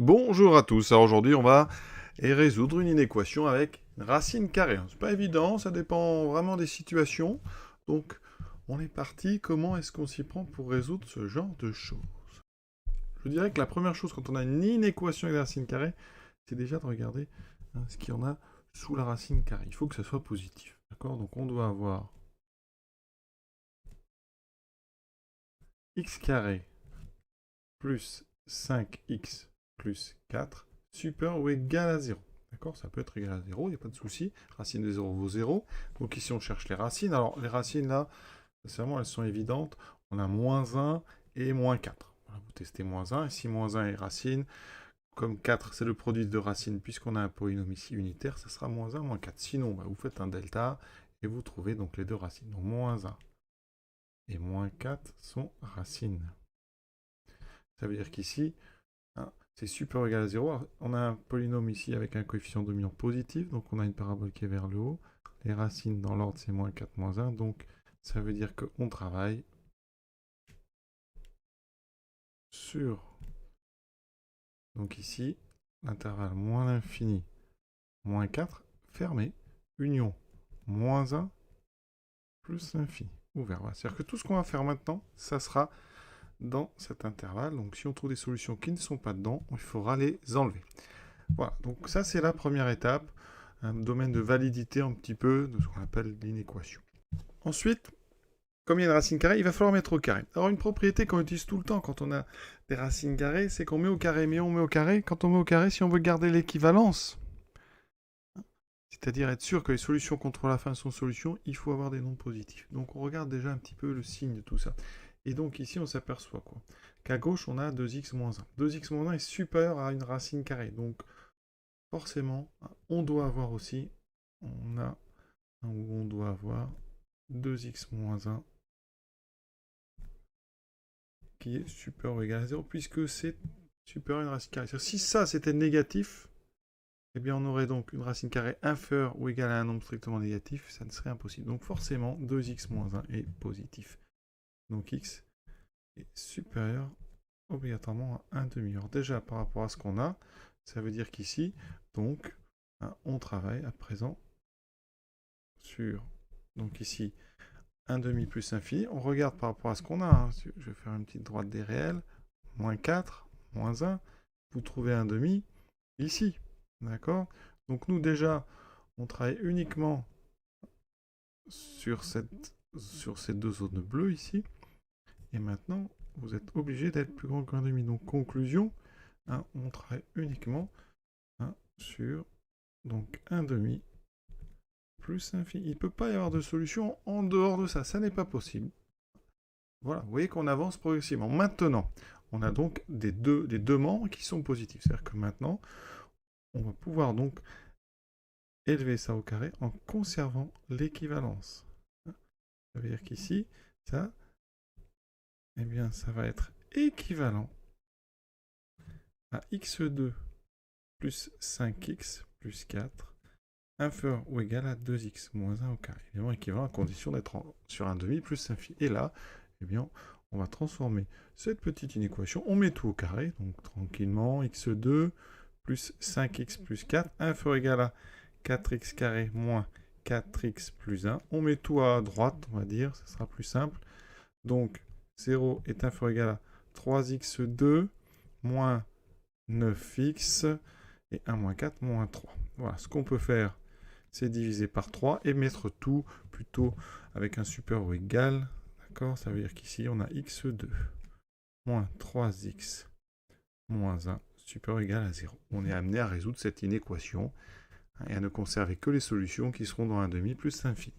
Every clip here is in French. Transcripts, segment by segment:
Bonjour à tous, alors aujourd'hui on va résoudre une inéquation avec une racine carrée. C'est pas évident, ça dépend vraiment des situations. Donc on est parti, comment est-ce qu'on s'y prend pour résoudre ce genre de choses? Je dirais que la première chose quand on a une inéquation avec la racine carrée, c'est déjà de regarder ce qu'il y en a sous la racine carrée. Il faut que ça soit positif, d'accord? Donc on doit avoir x carré plus 5x plus 4 supérieur ou égal à 0. D'accord? Ça peut être égal à 0, il n'y a pas de souci. Racine de 0 vaut 0. Donc ici, on cherche les racines. Alors, les racines, là, sincèrement, elles sont évidentes. On a moins 1 et moins 4. Voilà, vous testez moins 1. Ici, moins 1 est racine. Comme 4, c'est le produit de racines, puisqu'on a un polynôme ici unitaire, ça sera moins 1, moins 4. Sinon, bah, vous faites un delta et vous trouvez donc les deux racines. Donc, moins 1 et moins 4 sont racines. Ça veut dire qu'ici, c'est supérieur ou égal à 0. Alors, on a un polynôme ici avec un coefficient dominant positif, donc on a une parabole qui est vers le haut. Les racines dans l'ordre, c'est moins 4, moins 1, donc ça veut dire qu'on travaille sur, donc ici, l'intervalle moins l'infini, moins 4, fermé, union, moins 1, plus l'infini, ouvert. Voilà. C'est-à-dire que tout ce qu'on va faire maintenant, ça sera dans cet intervalle. Donc si on trouve des solutions qui ne sont pas dedans, il faudra les enlever. Voilà, donc ça c'est la première étape, un domaine de validité un petit peu de ce qu'on appelle l'inéquation. Ensuite, comme il y a une racine carrée, il va falloir mettre au carré. Alors une propriété qu'on utilise tout le temps quand on a des racines carrées, c'est qu'on met au carré, mais on met au carré. Quand on met au carré, si on veut garder l'équivalence, c'est-à-dire être sûr que les solutions contre la fin sont solutions, il faut avoir des nombres positifs. Donc on regarde déjà un petit peu le signe de tout ça. Et donc ici on s'aperçoit quoi qu'à gauche on a 2x moins 1. 2x moins 1 est supérieur à une racine carrée. Donc forcément, on doit avoir aussi, on doit avoir 2x moins 1 qui est supérieur ou égal à 0, puisque c'est supérieur à une racine carrée. Si ça c'était négatif, eh bien on aurait donc une racine carrée inférieure ou égale à un nombre strictement négatif, ça ne serait impossible. Donc forcément, 2x moins 1 est positif. Donc x est supérieur obligatoirement à 1 demi. Alors déjà, par rapport à ce qu'on a, ça veut dire qu'ici, donc, on travaille à présent sur, donc ici, 1 demi plus infini. On regarde par rapport à ce qu'on a. Hein. Je vais faire une petite droite des réels. Moins 4, moins 1. Vous trouvez 1 demi ici. D'accord? Donc nous, déjà, on travaille uniquement sur ces deux zones bleues ici. Et maintenant, vous êtes obligé d'être plus grand qu'un demi. Donc conclusion, hein, on travaille uniquement sur donc 1 demi plus infini. Il ne peut pas y avoir de solution en dehors de ça. Ça n'est pas possible. Voilà, vous voyez qu'on avance progressivement. Maintenant, on a donc des deux membres qui sont positifs. C'est-à-dire que maintenant, on va pouvoir donc élever ça au carré en conservant l'équivalence. Ça veut dire qu'ici, ça, eh bien, ça va être équivalent à x2 plus 5x plus 4 inférieur ou égal à 2x moins 1 au carré. Évidemment, équivalent à condition d'être sur un demi plus infini. Et là, eh bien, on va transformer cette petite inéquation. On met tout au carré, donc tranquillement, x2 plus 5x plus 4 inférieur ou égal à 4x carré moins 4x plus 1. On met tout à droite, on va dire, ça sera plus simple. Donc, 0 est inférieur ou égal à 3x2 moins 9x et 1 moins 4 moins 3. Voilà, ce qu'on peut faire, c'est diviser par 3 et mettre tout plutôt avec un supérieur ou égal. D'accord? Ça veut dire qu'ici, on a x2 moins 3x moins 1 supérieur ou égal à 0. On est amené à résoudre cette inéquation et à ne conserver que les solutions qui seront dans 1 demi plus l'infini.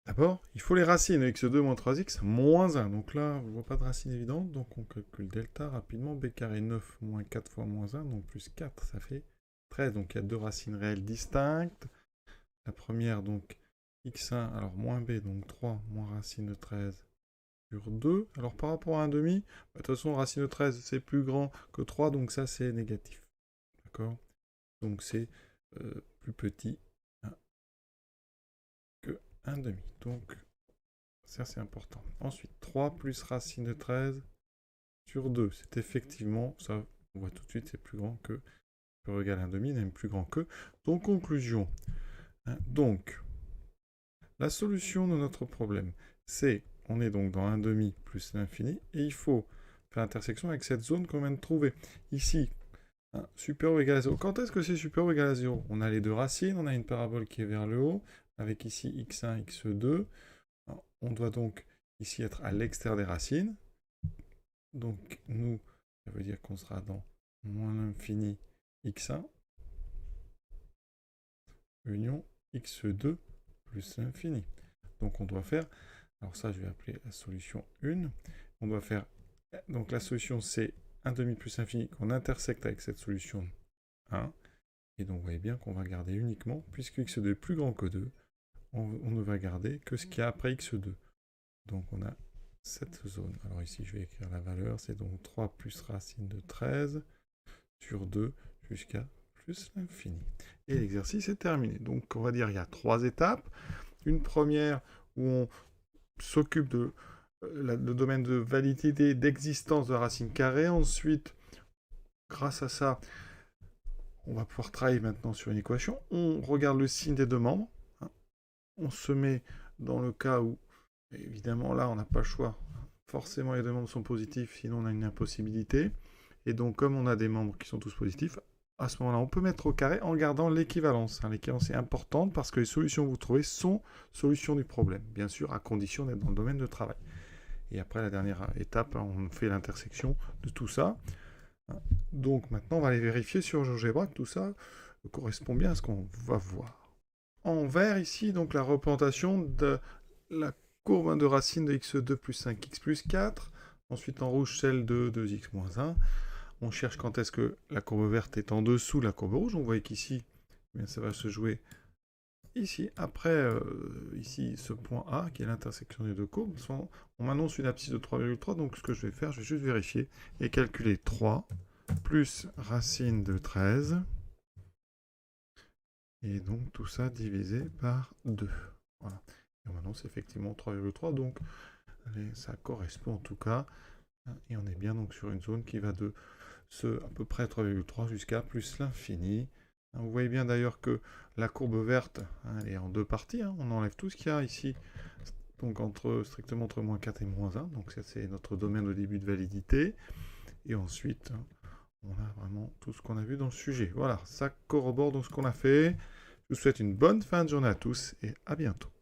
D'abord, il faut les racines. x2 moins 3x moins 1. Donc là, on ne voit pas de racine évidente. Donc on calcule delta rapidement. b carré 9 moins 4 fois moins 1. Donc plus 4, ça fait 13. Donc il y a deux racines réelles distinctes. La première, donc x1, alors moins b, donc 3 moins racine de 13 sur 2. Alors par rapport à 1 demi, de toute façon, racine de 13, c'est plus grand que 3. Donc ça, c'est négatif. D'accord? Donc c'est plus petit que 1 demi. Donc ça, c'est important. Ensuite, 3 plus racine de 13 sur 2. C'est effectivement, ça On voit tout de suite, c'est plus grand que supérieur ou égal à 1,5, même plus grand que. Donc, conclusion. Donc, la solution de notre problème, c'est, on est donc dans 1,5 plus l'infini, et il faut faire l'intersection avec cette zone qu'on vient de trouver. Ici, supérieur ou égal à 0. Quand est-ce que c'est supérieur ou égal à 0? On a les deux racines, on a une parabole qui est vers le haut, avec ici x1, x2. Alors, on doit donc ici être à l'extérieur des racines. Donc, nous, ça veut dire qu'on sera dans moins l'infini x1, union x2 plus l'infini. Donc, on doit faire, alors ça, je vais appeler la solution 1. On doit faire, donc la solution, c'est 1,5 plus infini qu'on intersecte avec cette solution 1. Et donc, vous voyez bien qu'on va garder uniquement, puisque x2 est plus grand que 2, on ne va garder que ce qu'il y a après x2. Donc, on a cette zone. Alors ici, je vais écrire la valeur. C'est donc 3 plus racine de 13 sur 2 jusqu'à plus l'infini. Et l'exercice est terminé. Donc, on va dire qu'il y a 3 étapes. Une première où on s'occupe de le domaine de validité d'existence de la racine carrée. Ensuite, grâce à ça, on va pouvoir travailler maintenant sur une équation. On regarde le signe des deux membres. On se met dans le cas où, évidemment, là, on n'a pas le choix. Forcément, les deux membres sont positifs, sinon on a une impossibilité. Et donc, comme on a des membres qui sont tous positifs, à ce moment-là, on peut mettre au carré en gardant l'équivalence. L'équivalence est importante parce que les solutions que vous trouvez sont solutions du problème. Bien sûr, à condition d'être dans le domaine de travail. Et après, la dernière étape, on fait l'intersection de tout ça. Donc, maintenant, on va aller vérifier sur GeoGebra que tout ça correspond bien à ce qu'on va voir. En vert, ici, donc la représentation de la courbe de racine de x2 plus 5x plus 4. Ensuite, en rouge, celle de 2x moins 1. On cherche quand est-ce que la courbe verte est en dessous de la courbe rouge. On voit qu'ici, ça va se jouer ici. Après, ici, ce point A, qui est l'intersection des deux courbes. On m'annonce une abscisse de 3,3. Donc, ce que je vais faire, je vais juste vérifier et calculer 3 plus racine de 13. Et donc, tout ça divisé par 2. Voilà. Et on m'annonce effectivement 3,3. Donc, ça correspond en tout cas. Et on est bien donc sur une zone qui va de à peu près 3,3 jusqu'à plus l'infini. Vous voyez bien d'ailleurs que la courbe verte, elle est en deux parties. On enlève tout ce qu'il y a ici, donc strictement entre moins 4 et moins 1. Donc ça, c'est notre domaine au début de validité. Et ensuite, on a vraiment tout ce qu'on a vu dans le sujet. Voilà, ça corrobore donc ce qu'on a fait. Je vous souhaite une bonne fin de journée à tous et à bientôt.